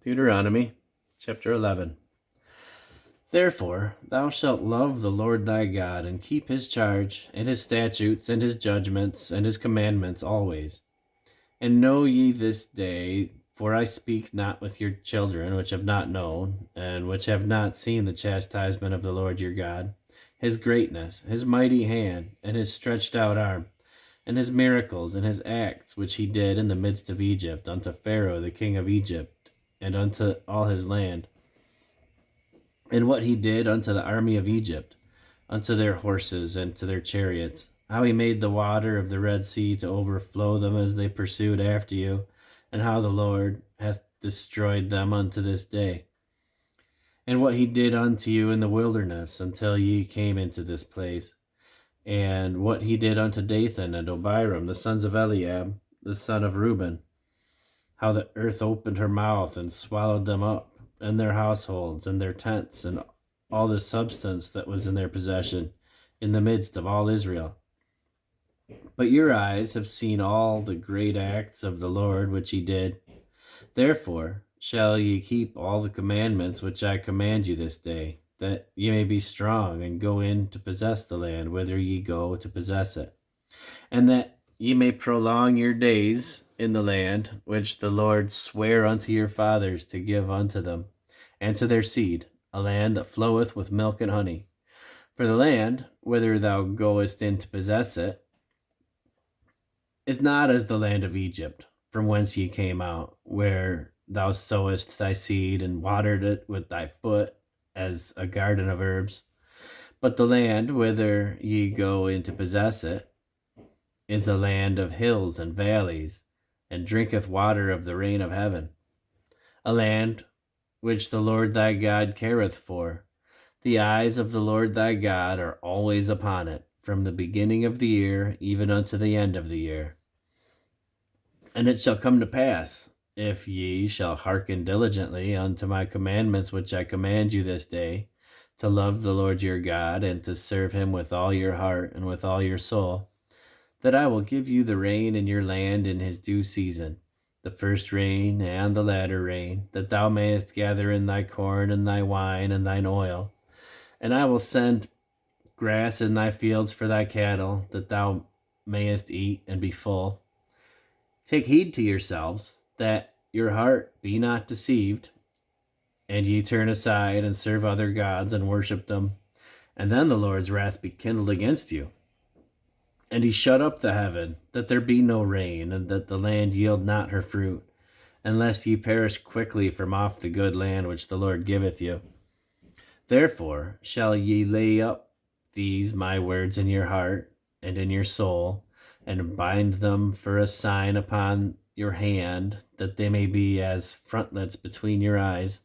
Deuteronomy chapter 11. Therefore thou shalt love the Lord thy God, and keep his charge, and his statutes, and his judgments, and his commandments always. And know ye this day, for I speak not with your children, which have not known, and which have not seen the chastisement of the Lord your God, his greatness, his mighty hand, and his stretched out arm, and his miracles, and his acts, which he did in the midst of Egypt, unto Pharaoh the king of Egypt, and unto all his land, and what he did unto the army of Egypt, unto their horses and to their chariots, how he made the water of the Red Sea to overflow them as they pursued after you, and how the Lord hath destroyed them unto this day, and what he did unto you in the wilderness until ye came into this place, and what he did unto Dathan and Abiram, the sons of Eliab, the son of Reuben, how the earth opened her mouth and swallowed them up, and their households, and their tents, and all the substance that was in their possession, in the midst of all Israel. But your eyes have seen all the great acts of the Lord which he did. Therefore shall ye keep all the commandments which I command you this day, that ye may be strong, and go in to possess the land whither ye go to possess it, and that ye may prolong your days in the land which the Lord sware unto your fathers to give unto them, and to their seed, a land that floweth with milk and honey. For the land whither thou goest in to possess it is not as the land of Egypt, from whence ye came out, where thou sowest thy seed, and watered it with thy foot, as a garden of herbs. But the land whither ye go in to possess it is a land of hills and valleys, and drinketh water of the rain of heaven, a land which the Lord thy God careth for. The eyes of the Lord thy God are always upon it, from the beginning of the year even unto the end of the year. And it shall come to pass, if ye shall hearken diligently unto my commandments which I command you this day, to love the Lord your God, and to serve him with all your heart and with all your soul, that I will give you the rain in your land in his due season, the first rain and the latter rain, that thou mayest gather in thy corn and thy wine and thine oil. And I will send grass in thy fields for thy cattle, that thou mayest eat and be full. Take heed to yourselves, that your heart be not deceived, and ye turn aside and serve other gods and worship them, and then the Lord's wrath be kindled against you. And he shut up the heaven, that there be no rain, and that the land yield not her fruit, unless ye perish quickly from off the good land which the Lord giveth you. Therefore shall ye lay up these my words in your heart and in your soul, and bind them for a sign upon your hand, that they may be as frontlets between your eyes.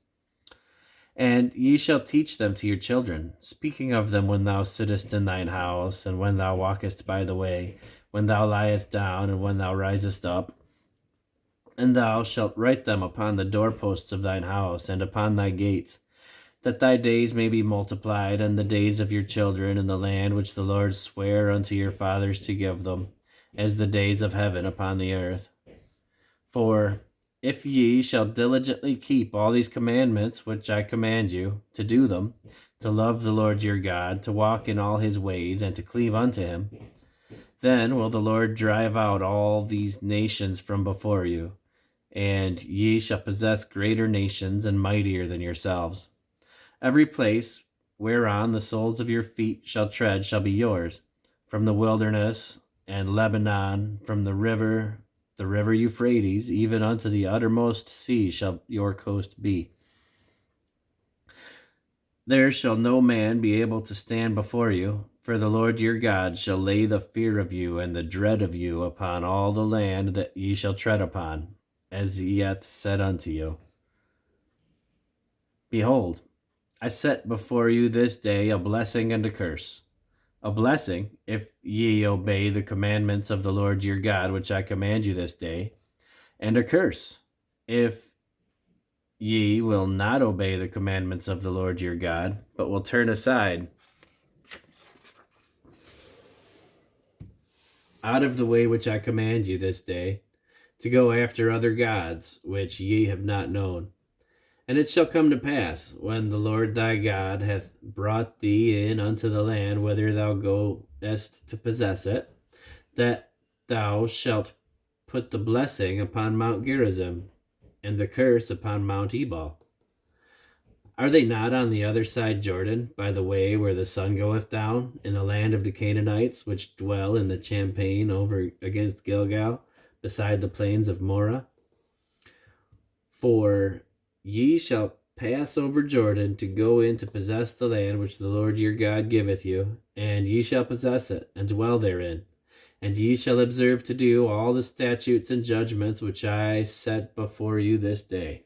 And ye shall teach them to your children, speaking of them when thou sittest in thine house, and when thou walkest by the way, when thou liest down, and when thou risest up. And thou shalt write them upon the doorposts of thine house, and upon thy gates, that thy days may be multiplied, and the days of your children in the land which the Lord sware unto your fathers to give them, as the days of heaven upon the earth. For if ye shall diligently keep all these commandments which I command you, to do them, to love the Lord your God, to walk in all his ways, and to cleave unto him, then will the Lord drive out all these nations from before you, and ye shall possess greater nations and mightier than yourselves. Every place whereon the soles of your feet shall tread shall be yours, from the wilderness and Lebanon, from the river Euphrates, even unto the uttermost sea shall your coast be. There shall no man be able to stand before you, for the Lord your God shall lay the fear of you and the dread of you upon all the land that ye shall tread upon, as he hath said unto you. Behold, I set before you this day a blessing and a curse. A blessing, if ye obey the commandments of the Lord your God, which I command you this day, and a curse, if ye will not obey the commandments of the Lord your God, but will turn aside out of the way which I command you this day, to go after other gods, which ye have not known, And it shall come to pass, when the Lord thy God hath brought thee in unto the land whither thou goest to possess it, that thou shalt put the blessing upon Mount Gerizim, and the curse upon Mount Ebal. Are they not on the other side Jordan, by the way where the sun goeth down, in the land of the Canaanites, which dwell in the champaign over against Gilgal, beside the plains of Morah? For ye shall pass over Jordan to go in to possess the land which the Lord your God giveth you, and ye shall possess it, and dwell therein. And ye shall observe to do all the statutes and judgments which I set before you this day.